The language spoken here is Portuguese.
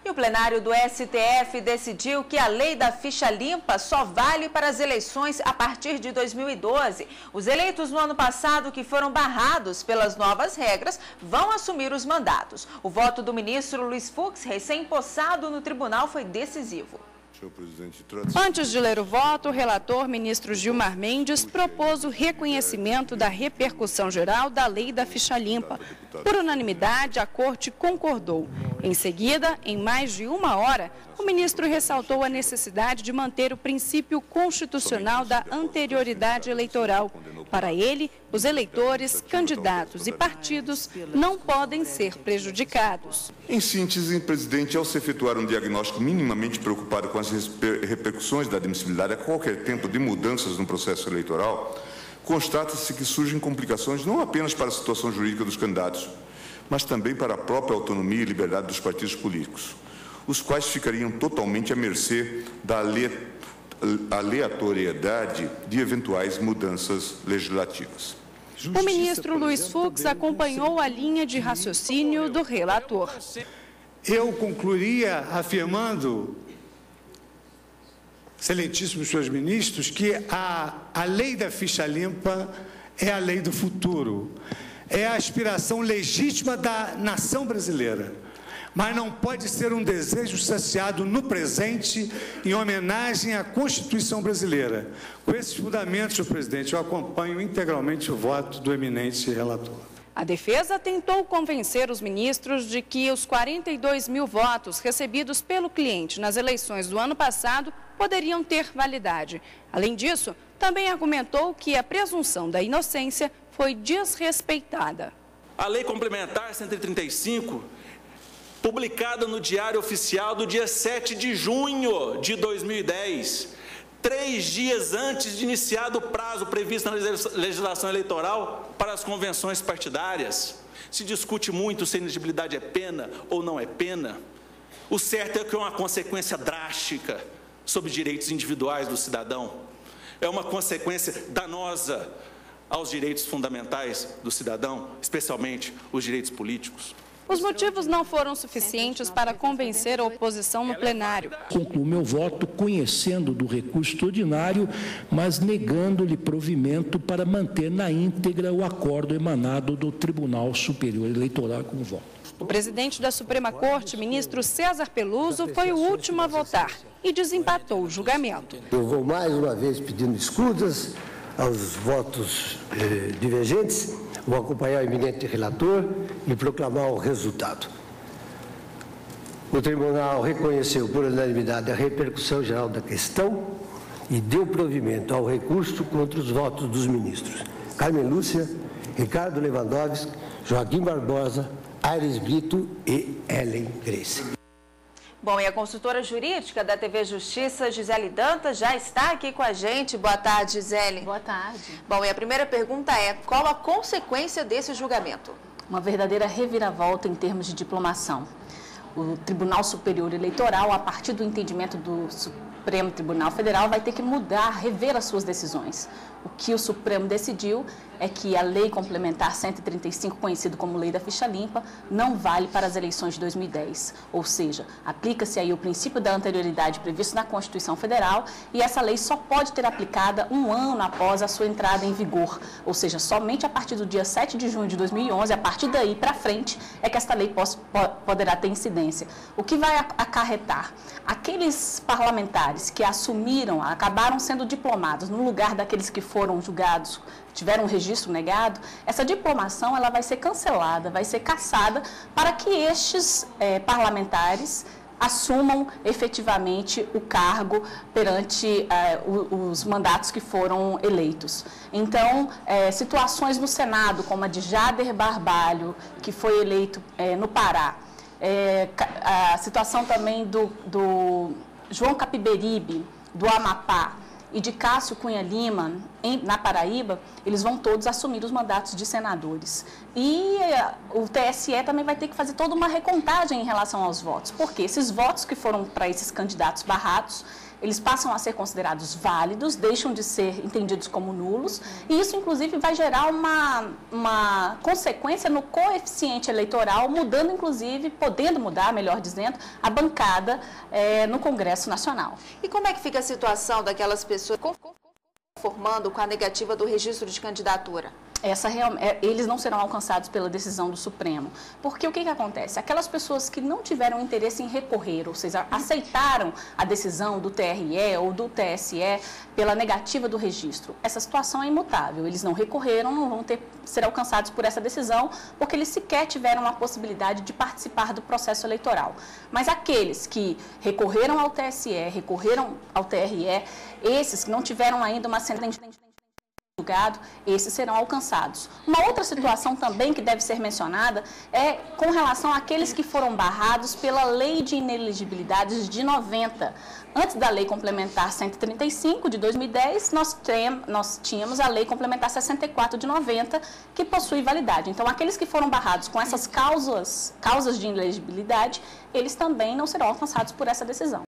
E o plenário do STF decidiu que a lei da ficha limpa só vale para as eleições a partir de 2012. Os eleitos no ano passado que foram barrados pelas novas regras vão assumir os mandatos. O voto do ministro Luiz Fux, recém-possado no tribunal, foi decisivo. Antes de ler o voto, o relator, ministro Gilmar Mendes, propôs o reconhecimento da repercussão geral da lei da ficha limpa. Por unanimidade, a Corte concordou. Em seguida, em mais de uma hora, o ministro ressaltou a necessidade de manter o princípio constitucional da anterioridade eleitoral. Para ele, os eleitores, candidatos e partidos não podem ser prejudicados. Em síntese, presidente, ao se efetuar um diagnóstico minimamente preocupado com as repercussões da admissibilidade a qualquer tempo de mudanças no processo eleitoral, constata-se que surgem complicações não apenas para a situação jurídica dos candidatos, mas também para a própria autonomia e liberdade dos partidos políticos, os quais ficariam totalmente à mercê da aleatoriedade de eventuais mudanças legislativas. O ministro Luiz Fux acompanhou a linha de raciocínio do relator. Eu concluiria afirmando, excelentíssimos senhores ministros, que a lei da ficha limpa é a lei do futuro, é a aspiração legítima da nação brasileira, mas não pode ser um desejo saciado no presente em homenagem à Constituição brasileira. Com esses fundamentos, senhor presidente, eu acompanho integralmente o voto do eminente relator. A defesa tentou convencer os ministros de que os 42 mil votos recebidos pelo cliente nas eleições do ano passado poderiam ter validade. Além disso, também argumentou que a presunção da inocência foi desrespeitada. A Lei Complementar 135, publicada no Diário Oficial do dia 7 de junho de 2010, 3 dias antes de iniciado o prazo previsto na legislação eleitoral para as convenções partidárias. Se discute muito se a inelegibilidade é pena ou não é pena. O certo é que é uma consequência drástica sobre direitos individuais do cidadão. É uma consequência danosa aos direitos fundamentais do cidadão, especialmente os direitos políticos. Os motivos não foram suficientes para convencer a oposição no plenário. Concluo meu voto conhecendo do recurso extraordinário, mas negando-lhe provimento para manter na íntegra o acordo emanado do Tribunal Superior Eleitoral com o voto. O presidente da Suprema Corte, ministro César Peluso, foi o último a votar e desempatou o julgamento. Eu vou mais uma vez pedindo escutas aos votos divergentes. Vou acompanhar o eminente relator e proclamar o resultado. O tribunal reconheceu por unanimidade a repercussão geral da questão e deu provimento ao recurso contra os votos dos ministros Carmen Lúcia, Ricardo Lewandowski, Joaquim Barbosa, Aires Brito e Ellen Grace. Bom, e a consultora jurídica da TV Justiça, Gisele Dantas, já está aqui com a gente. Boa tarde, Gisele. Boa tarde. Bom, e a primeira pergunta é, qual a consequência desse julgamento? Uma verdadeira reviravolta em termos de diplomação. O Tribunal Superior Eleitoral, a partir do entendimento do Supremo Tribunal Federal, vai ter que mudar, rever as suas decisões. O que o Supremo decidiu é que a Lei Complementar 135, conhecida como Lei da Ficha Limpa, não vale para as eleições de 2010. Ou seja, aplica-se aí o princípio da anterioridade previsto na Constituição Federal e essa lei só pode ter aplicada um ano após a sua entrada em vigor. Ou seja, somente a partir do dia 7 de junho de 2011, a partir daí para frente, é que esta lei poderá ter incidência. O que vai acarretar? Aqueles parlamentares que assumiram, acabaram sendo diplomados no lugar daqueles que foram julgados, tiveram um registro negado, essa diplomação ela vai ser cancelada, vai ser cassada para que estes parlamentares assumam efetivamente o cargo perante os mandatos que foram eleitos. Então, situações no Senado, como a de Jader Barbalho, que foi eleito no Pará, a situação também do João Capiberibe, do Amapá, e de Cássio Cunha Lima, na Paraíba, eles vão todos assumir os mandatos de senadores. E o TSE também vai ter que fazer toda uma recontagem em relação aos votos, porque esses votos que foram para esses candidatos barrados, eles passam a ser considerados válidos, deixam de ser entendidos como nulos, e isso, inclusive, vai gerar uma consequência no coeficiente eleitoral, mudando, inclusive, podendo mudar, melhor dizendo, a bancada no Congresso Nacional. E como é que fica a situação daquelas pessoas conformando com a negativa do registro de candidatura? Eles não serão alcançados pela decisão do Supremo. Porque o que acontece? Aquelas pessoas que não tiveram interesse em recorrer, ou seja, aceitaram a decisão do TRE ou do TSE pela negativa do registro, essa situação é imutável. Eles não recorreram, não vão ser alcançados por essa decisão, porque eles sequer tiveram a possibilidade de participar do processo eleitoral. Mas aqueles que recorreram ao TSE, recorreram ao TRE, esses que não tiveram ainda uma sentença julgado, esses serão alcançados. Uma outra situação também que deve ser mencionada é com relação àqueles que foram barrados pela Lei de Inelegibilidades de 90. Antes da Lei Complementar 135 de 2010, nós tínhamos a Lei Complementar 64 de 90, que possui validade. Então, aqueles que foram barrados com essas causas de inelegibilidade, eles também não serão alcançados por essa decisão.